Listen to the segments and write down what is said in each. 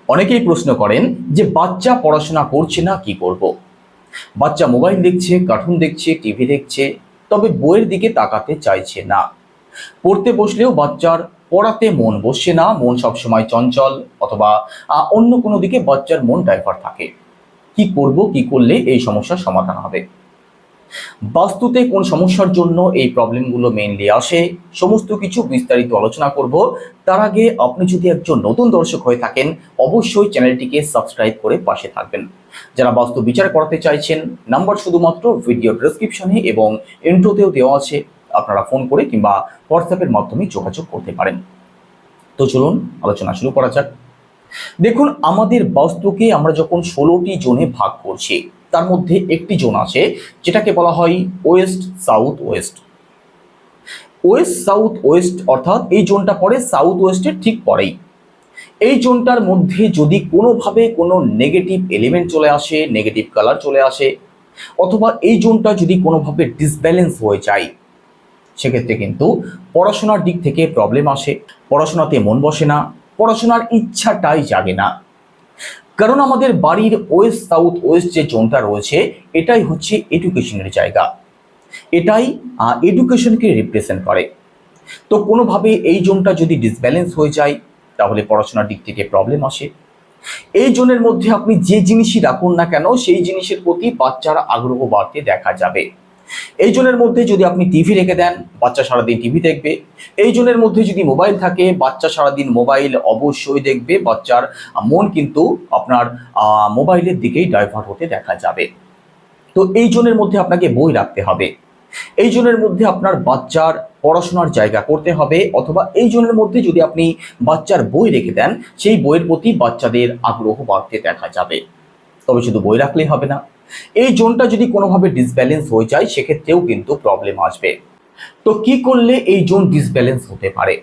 অনেকেই প্রশ্ন করেন যে বাচ্চা পড়াশোনা করছে না, কি করব। বাচ্চা মোবাইল দেখছে, কার্টুন দেখছে, টিভি দেখছে, তবে বইয়ের দিকে তাকাতে চাইছে না। পড়তে বসলেও বাচ্চার পড়াতে মন বসছে না, মন সবসময় চঞ্চল, অথবা অন্য কোনো দিকে বাচ্চার মন ডাইভার্ট থাকে। কি করব, কি করলে এই সমস্যার সমাধান হবে? বাস্তুতে কোন সমস্যার জন্য এই প্রবলেমগুলো মেইনলি আসে, সমস্ত কিছু বিস্তারিত আলোচনা করব। তার আগে আপনি যদি একজন নতুন দর্শক হয়ে থাকেন, অবশ্যই চ্যানেলটিকে সাবস্ক্রাইব করে পাশে থাকবেন। যারা বাস্তু বিচার করাতে চাইছেন, নাম্বার শুধুমাত্র ভিডিও ডেসক্রিপশনে এবং ইন্ট্রোতেও দেওয়া আছে। আপনারা ফোন করে কিংবা হোয়াটসঅ্যাপের মাধ্যমে যোগাযোগ করতে পারেন। তো চলুন আলোচনা শুরু করা যাক। দেখুন, আমাদের বাস্তুকে আমরা যখন 16টি জোনে ভাগ করছি, তার মধ্যে একটি জোন আছে যেটাকে বলা হয় West south West. West south West অর্থাৎ এই জোনটা পড়ে সাউথ ওয়েস্টের ঠিক পরেই। এই জোনটার মধ্যে যদি কোনোভাবে কোনো নেগেটিভ এলিমেন্ট চলে আসে, নেগেটিভ কালার চলে আসে, অথবা এই জোনটা যদি কোনোভাবে ডিসব্যালেন্স হয়ে যায়, সেক্ষেত্রে কিন্তু পড়াশোনার দিক থেকে প্রবলেম আসে, পড়াশোনাতে মন বসে না, পড়াশোনার ইচ্ছাটাই জাগে না। কারণ আমাদের বাড়ির ওয়েস্ট সাউথ ওয়েস্ট যে জোনটা রয়েছে, এটাই হচ্ছে এডুকেশনের জায়গা, এটাই এডুকেশনকে রিপ্রেজেন্ট করে। তো কোনোভাবে এই জোনটা যদি ডিসব্যালেন্স হয়ে যায়, তাহলে পড়াশোনার দিক থেকে প্রবলেম আসে। এই জোনের মধ্যে আপনি যে জিনিসই রাখুন না কেন, সেই জিনিসের প্রতি বাচ্চার আগ্রহ বাড়তে দেখা যাবে। এই জোনের মধ্যে যদি আপনি টিভি রেখে দেন, বাচ্চা সারাদিন টিভি দেখবে। এই জোনের মধ্যে যদি মোবাইল থাকে, বাচ্চা সারাদিন মোবাইল অবশ্যই দেখবে। বাচ্চার মন কিন্তু আপনার মোবাইলের দিকেই ডাইভার্ট হতে দেখা যাবে। তো এই জোনের মধ্যে আপনাকে বই রাখতে হবে, এই জোনের মধ্যে আপনার বাচ্চার পড়াশোনার জায়গা করতে হবে, অথবা এই জোনের মধ্যে যদি আপনি বাচ্চার বই রেখে দেন, সেই বইয়ের প্রতি বাচ্চাদের আগ্রহ বাড়তে দেখা যাবে। তবে শুধু বই রাখলেই হবে না, এই জোনটা যদি কোনোভাবে ডিসব্যালেন্স হয়ে যায়, সেক্ষেত্রেও কিন্তু প্রবলেম আসবে। তো কি করলে এই জোন ডিসব্যালেন্স হতে পারে?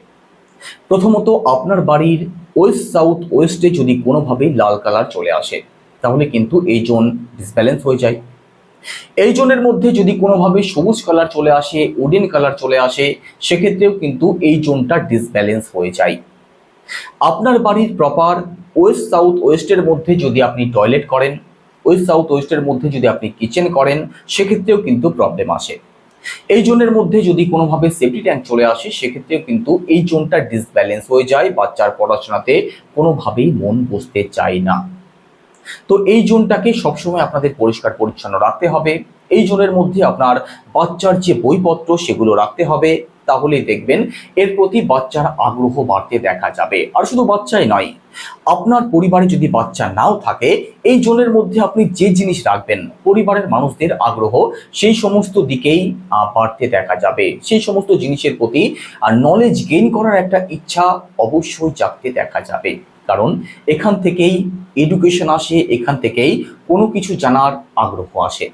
প্রথমত, আপনার বাড়ির ওয়েস্ট সাউথ ওয়েস্টে যদি কোনোভাবেই লাল কালার চলে আসে, তাহলে কিন্তু এই জোন ডিসব্যালেন্স হয়ে যায়। এই জোনের মধ্যে যদি কোনোভাবে সবুজ কালার চলে আসে, উডেন কালার চলে আসে, সেক্ষেত্রেও কিন্তু এই জোনটা ডিসব্যালেন্স হয়ে যায়। আপনার বাড়ির প্রপার ওয়েস্ট সাউথ ওয়েস্টের মধ্যে যদি আপনি টয়লেট করেন, ওয়েস্ট সাউথ ওয়েস্টের মধ্যে যদি আপনি কিচেন করেন, সেক্ষেত্রেও কিন্তু প্রবলেম আসে। এই জোনের মধ্যে যদি কোনোভাবে সেফটি ট্যাঙ্ক চলে আসে, সেক্ষেত্রেও কিন্তু এই জোনটা ডিসব্যালেন্স হয়ে যায়, বাচ্চার পড়াশোনাতে কোনোভাবেই মন বসতে চায় না। তো এই জোনটাকে সবসময় আপনাদের পরিষ্কার পরিচ্ছন্ন রাখতে হবে। এই জোনের মধ্যে আপনার বাচ্চার যে বইপত্র সেগুলো রাখতে হবে, তাহলেই দেখবেন এর প্রতি বাচ্চার আগ্রহ বাড়তে দেখা যাবে। আর শুধু বাচ্চাই নয়, আপনার পরিবারে যদি বাচ্চা নাও থাকে, এই জোনের মধ্যে আপনি যে জিনিস রাখবেন, পরিবারের মানুষদের আগ্রহ সেই সমস্ত দিকেই বাড়তে দেখা যাবে। সেই সমস্ত জিনিসের প্রতি নলেজ গেইন করার একটা ইচ্ছা অবশ্যই জাগতে দেখা যাবে। কারণ এখান থেকেই এডুকেশন আসে, এখান থেকেই কোনো কিছু জানার আগ্রহ আসে।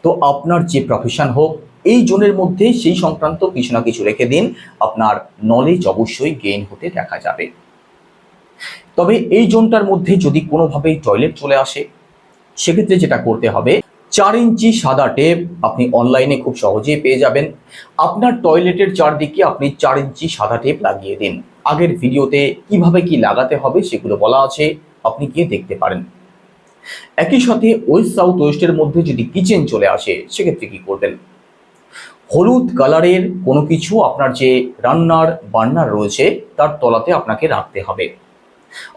তো আপনার যে প্রফেশন হোক, এই জোনের মধ্যে সেই সংক্রান্ত কিছু না কিছু রেখে দিন, আপনার নলেজ অবশ্যই গেইন হতে দেখা যাবে। তবে এই জোনটার মধ্যে যদি কোনোভাবেই টয়লেট চলে আসে, সেক্ষেত্রে যেটা করতে হবে, 4 ইঞ্চি সাদা টেপ আপনি অনলাইনে খুব সহজেই পেয়ে যাবেন। আপনার টয়লেটের চারদিকে আপনি 4 ইঞ্চি সাদা টেপ লাগিয়ে দিন। আগের ভিডিওতে কিভাবে কি লাগাতে হবে সেগুলো বলা আছে, আপনি গিয়ে দেখতে পারেন। একই সাথে ওয়েস্ট সাউথ ওয়েস্টের মধ্যে যদি কিচেন চলে আসে, সেক্ষেত্রে কি করবেন, হলুদ কালারের কোনো কিছু আপনার যে রান্নার বার্নার রয়েছে তার তলাতে আপনাকে রাখতে হবে।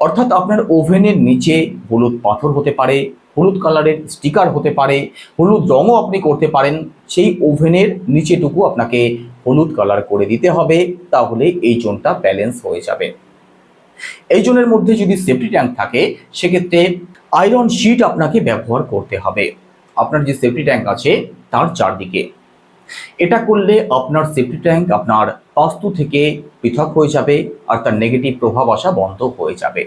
অর্থাৎ আপনার ওভেনের নিচে হলুদ পাথর হতে পারে, হলুদ কালারের স্টিকার হতে পারে, হলুদ রঙও আপনি করতে পারেন। সেই ওভেনের নিচেটুকু আপনাকে হলুদ কালার করে দিতে হবে, তাহলে এই জোনটা ব্যালেন্স হয়ে যাবে। এই জোনের মধ্যে যদি সেফটি ট্যাঙ্ক থাকে, সেক্ষেত্রে আয়রন শিট আপনাকে ব্যবহার করতে হবে আপনার যে সেফটি ট্যাঙ্ক আছে তার চারদিকে। এটা করলে আপনার সেফটি ট্যাঙ্ক আপনার বাস্তু থেকে পৃথক হয়ে যাবে, আর তার নেগেটিভ প্রভাব আসা বন্ধ হয়ে যাবে।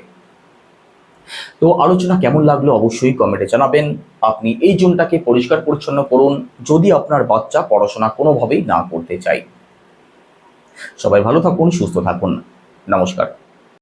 তো আলোচনা কেমন লাগলো অবশ্যই কমেন্টে জানাবেন। আপনি এই জোনটাকে পরিষ্কার পরিচ্ছন্ন করুন যদি আপনার বাচ্চা পড়াশোনা কোনোভাবেই না করতে চায়। সবাই ভালো থাকুন, সুস্থ থাকুন। নমস্কার।